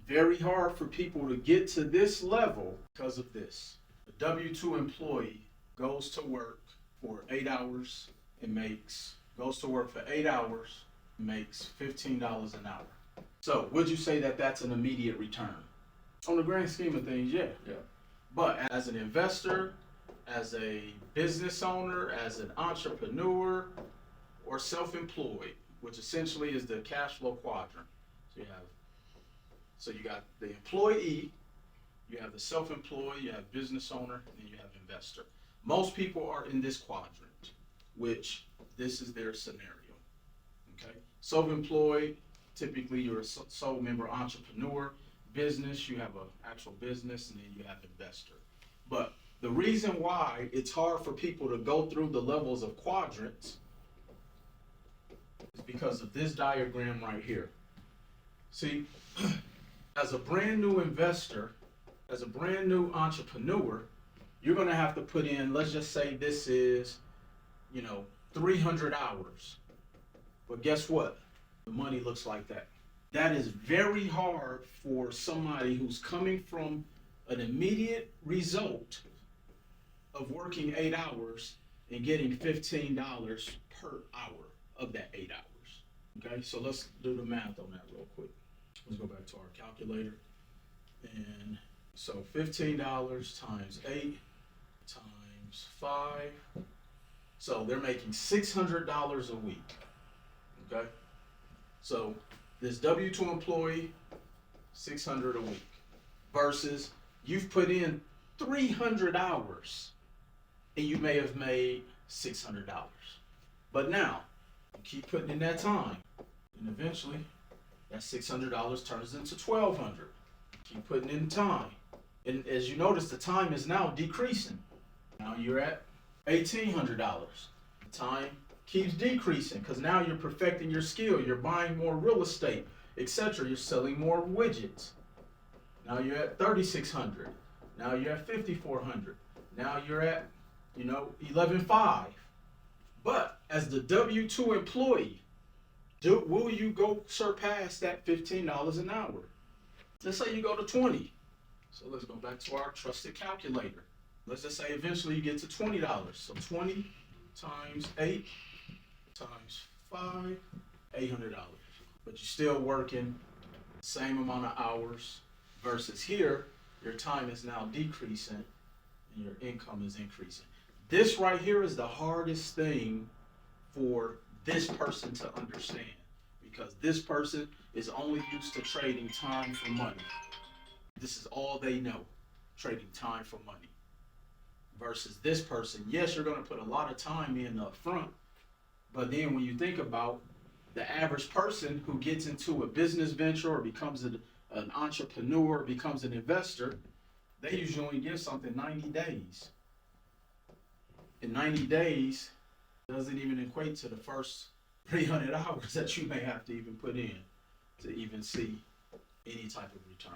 very hard for people to get to this level because of this. A W-2 employee goes to work for 8 hours and makes $15 an hour. So would you say that that's an immediate return? On the grand scheme of things, yeah. But as an investor, as a business owner, as an entrepreneur, or self-employed, which essentially is the cash flow quadrant. So you got the employee, you have the self-employed, you have business owner, and then you have investor. Most people are in this quadrant, which this is their scenario. Okay, self-employed, typically you're a sole member entrepreneur. Business, you have an actual business, and then you have investor. But the reason why it's hard for people to go through the levels of quadrants is because of this diagram right here. See, as a brand new investor, as a brand new entrepreneur, you're going to have to put in, let's just say this is, 300 hours. But guess what? The money looks like that. That is very hard for somebody who's coming from an immediate result of working 8 hours and getting $15 per hour of that 8 hours. Okay, so let's do the math on that real quick. Let's go back to our calculator. And so $15 times 8 times 5. So they're making $600 a week. Okay, so this W-2 employee, $600 a week, versus you've put in 300 hours and you may have made $600. But now, you keep putting in that time, and eventually that $600 turns into $1,200. Keep putting in time. And as you notice, the time is now decreasing. Now you're at $1,800. The time keeps decreasing because now you're perfecting your skill. You're buying more real estate, etc. You're selling more widgets. Now you're at $3,600. Now you're at $5,400. Now you're at, $11,500. But as the W-2 employee, will you go surpass that $15 an hour? Let's say you go to 20. So let's go back to our trusted calculator. Let's just say eventually you get to $20. So 20 times 8 times 5, $800. But you're still working the same amount of hours versus here, your time is now decreasing and your income is increasing. This right here is the hardest thing for this person to understand because this person is only used to trading time for money. This is all they know, trading time for money. Versus this person, yes, you're going to put a lot of time in up front, but then when you think about the average person who gets into a business venture or becomes an entrepreneur, becomes an investor, they usually only give something 90 days. In 90 days doesn't even equate to the first 300 hours that you may have to even put in to even see any type of return.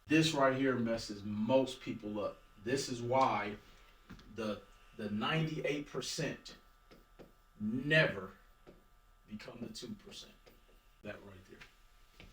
This right here messes most people up. This is why the 98% never become the 2%. That right there.